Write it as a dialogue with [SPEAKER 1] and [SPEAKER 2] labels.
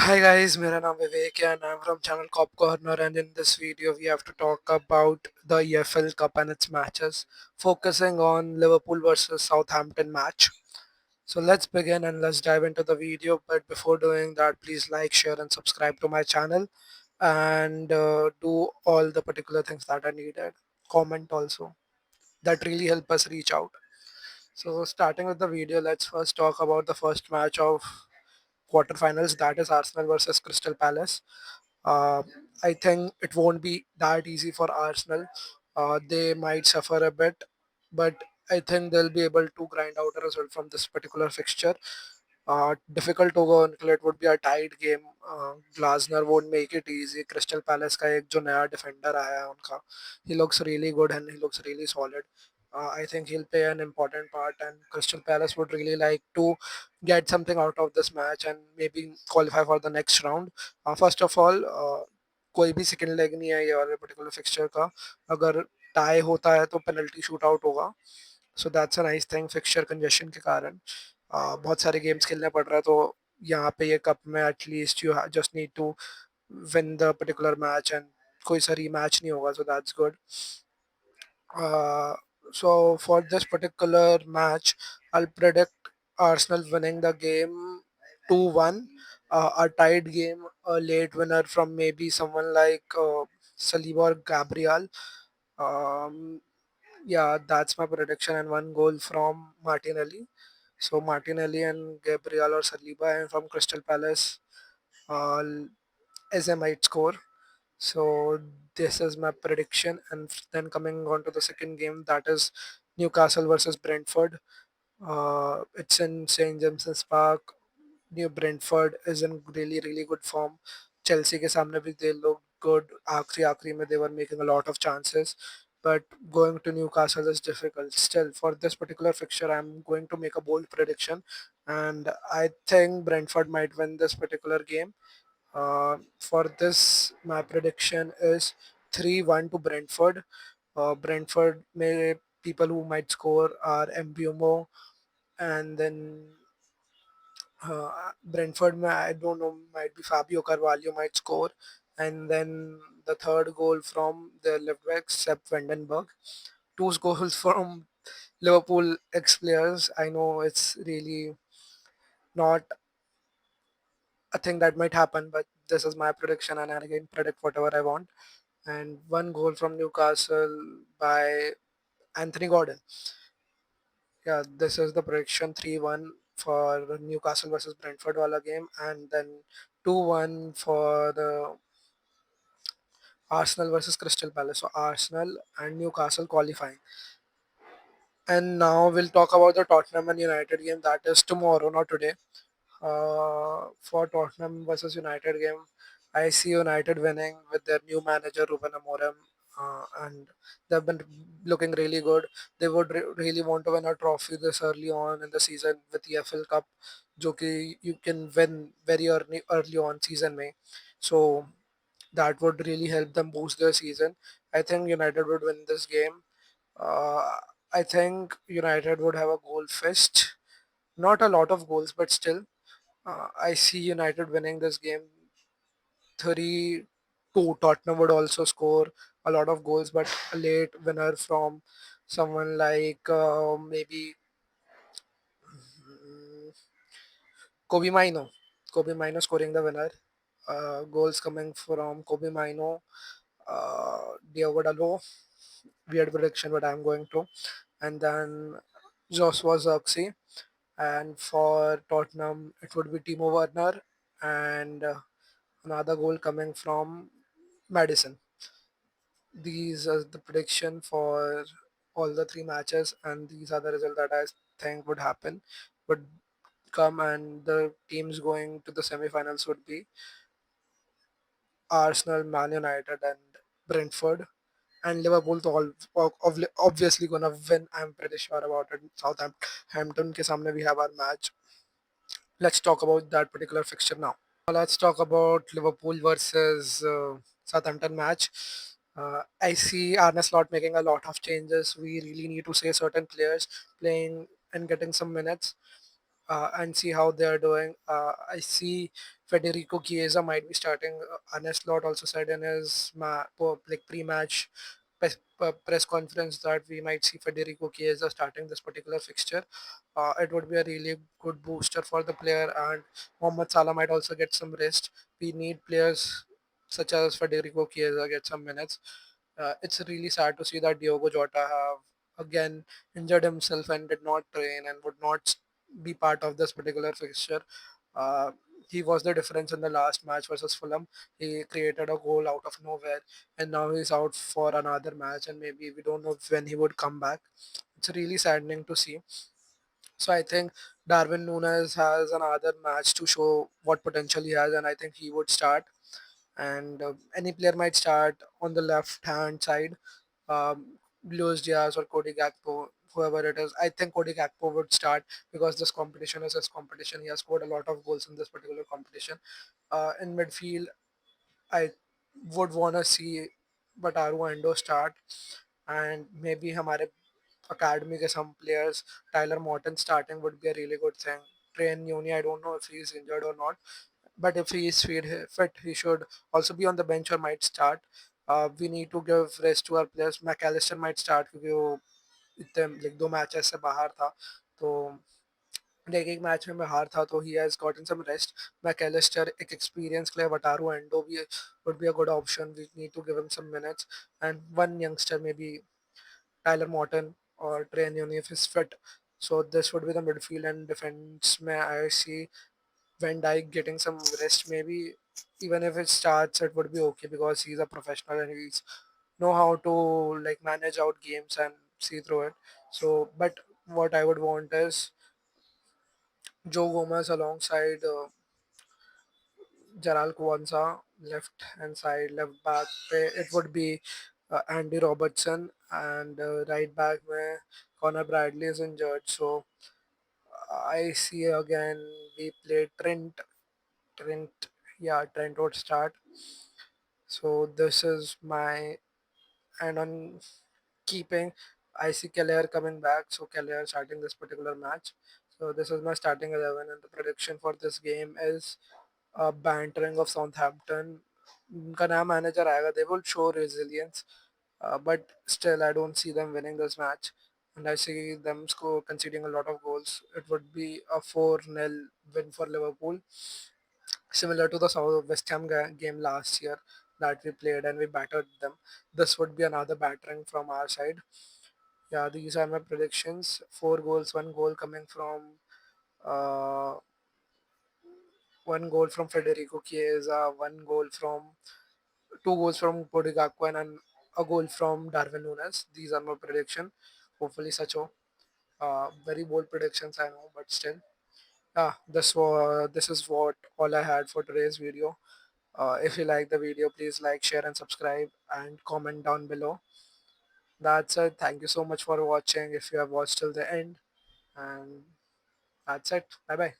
[SPEAKER 1] Hi guys, मेरा नाम विवेक है and I'm from channel Cop Corner, and in this video we have to talk about the EFL Cup and its matches, focusing on Liverpool versus Southampton match. So let's begin and let's dive into the video. But before doing that, please like, share and subscribe to my channel, and do all the particular things that are needed. Comment also. That really help us reach out. So starting with the video, let's first talk about the first match of quarterfinals, that is Arsenal versus Crystal Palace. Uh, I think it won't be that easy for Arsenal. They might suffer a bit, but I think they'll be able to grind out a result from this particular fixture. Difficult to go until it would be a tight game. Glasner won't make it easy. Crystal Palace का एक जो नया defender आया है उनका, he looks really good and he looks really solid. I think he'll play an important part, and Crystal Palace would really like to get something out of this match and maybe qualify for the next round. First of all, कोई भी second leg नहीं है ये वाले particular fixture का. अगर tie होता है तो पेनल्टी शूट आउट होगा. So that's a nice thing fixture congestion के कारण. बहुत सारे गेम्स खेलने पड़ रहा है, तो यहाँ पे ये कप में at least you just need to win the particular match, and कोई सा रीमैच नहीं होगा, so that's good. Uh, so for this particular match, I'll predict Arsenal winning the game 2-1. A tied game, a late winner from maybe someone like Saliba or Gabriel. Um, yeah, that's my prediction, and one goal from Martinelli. So Martinelli and Gabriel or Saliba, and from Crystal Palace, uh, SM might score. So this is my prediction, and then coming on to the second game, that is Newcastle versus Brentford. It's in St James's Park. New Brentford is in really good form. Chelsea के सामने भी they look good. आखिरी में they were making a lot of chances, but going to Newcastle is difficult. Still, for this particular fixture, I'm going to make a bold prediction, and I think Brentford might win this particular game. For this, my prediction is 3-1 to Brentford. Brentford may people who might score are Mbumo, and then Brentford I don't know, might be Fabio Carvalho might score, and then the third goal from the left back Sepp Vandenberg. Two goals from Liverpool ex players. I know it's really not a thing that might happen, but this is my prediction, and I can predict whatever I want. And one goal from Newcastle by Anthony Gordon. Yeah, this is the prediction 3-1 for Newcastle versus Brentford wala game, and then 2-1 for the Arsenal versus Crystal Palace. So Arsenal and Newcastle qualifying. And now we'll talk about the Tottenham and United game, that is tomorrow, not today. For Tottenham versus United game, I see United winning with their new manager Ruben Amorim, and they've been looking really good. They would really want to win a trophy this early on in the season with the EFL Cup, जो कि you can win very early on season में. So that would really help them boost their season. I think United would win this game. Uh, I think United would have a goal fest. Not a lot of goals, but still, I see United winning this game 3-2. Tottenham would also score a lot of goals, but a late winner from someone like maybe mm, Kobe Mino. Kobe Mino scoring the winner. Goals coming from Kobe Mino, Diogo Dalot. Weird prediction, but I'm going to. And then Joshua Zirkzee. And for Tottenham, it would be Timo Werner, and another goal coming from Madison. These are the prediction for all the three matches, and these are the results that I think would happen, would come, and the teams going to the semi-finals would be Arsenal, Man United, and Brentford. And Liverpool तो obviously gonna win. I'm pretty sure about it. Southampton के सामने we have our match. Let's talk about that particular fixture now. Let's talk about Liverpool versus Southampton match. I see Arne Slot making a lot of changes. We really need to say certain players playing and getting some minutes. and see how they are doing. I see Federico Chiesa might be starting. Arne Slot also said in his pre-match press conference that we might see Federico Chiesa starting this particular fixture. It would be a really good booster for the player, and Mohamed Salah might also get some rest. We need players such as Federico Chiesa get some minutes. It's really sad to see that Diogo Jota have again injured himself and did not train and would not be part of this particular fixture. Uh, he was the difference in the last match versus Fulham. He created a goal out of nowhere, and now he's out for another match, and maybe we don't know when he would come back. It's really saddening to see. So I think Darwin Nunes has another match to show what potential he has, and I think he would start. And any player might start on the left hand side. Luis Diaz or Cody Gakpo, whoever it is. I think Cody Gakpo would start because this competition is his competition. He has scored a lot of goals in this particular competition. In midfield, I would want to see Wataru Endo start, and maybe हमारे academy के some players, Tyler Morton starting would be a really good thing. Train Nuni, I don't know if he's injured or not, but if he is fit, he should also be on the bench or might start. We need to give rest to our players. McAllister might start क्योंकि वो इतने like 2 matches से बाहर था, तो एक match में बाहर था, तो he has gotten some rest. McAllister एक experience player, Wataru Endo भी would be a good option. We need to give him some minutes, and one youngster maybe Tyler Morton or Trey Nuni if he's fit. So this would be the midfield, and defense. May I see Van Dijk getting some rest maybe. Even if it starts, it would be okay because he's a professional and he's know how to like manage out games and see through it. So, but what I would want is Joe Gomez alongside Jaral Kwanzaa, left hand side, left back. It would be Andy Robertson, and right back where Connor Bradley is injured. So I see again we play Trent, yeah, Trent would start. So this is my, and on keeping, I see Keller coming back. So Keller starting this particular match. So this is my starting 11, and the prediction for this game is a bantering of Southampton. उनका नया manager आएगा. They will show resilience, but still I don't see them winning this match, and I see them conceding a lot of goals. It would be a 4-0 win for Liverpool, similar to the South West Ham game last year that we played and we battered them. This would be another battering from our side. Yeah, these are my predictions. 4 goals, 1 goal coming from uh, 1 goal from Federico Chiesa, 1 goal from 2 goals from Cody Gakpo, and a goal from Darwin Nunes. These are my prediction. Hopefully, Sacho. Very bold predictions, I know, but still. This is what all I had for today's video. If you like the video, please like, share, and subscribe, and comment down below. That's it. Thank you so much for watching. If you have watched till the end, and that's it. Bye bye.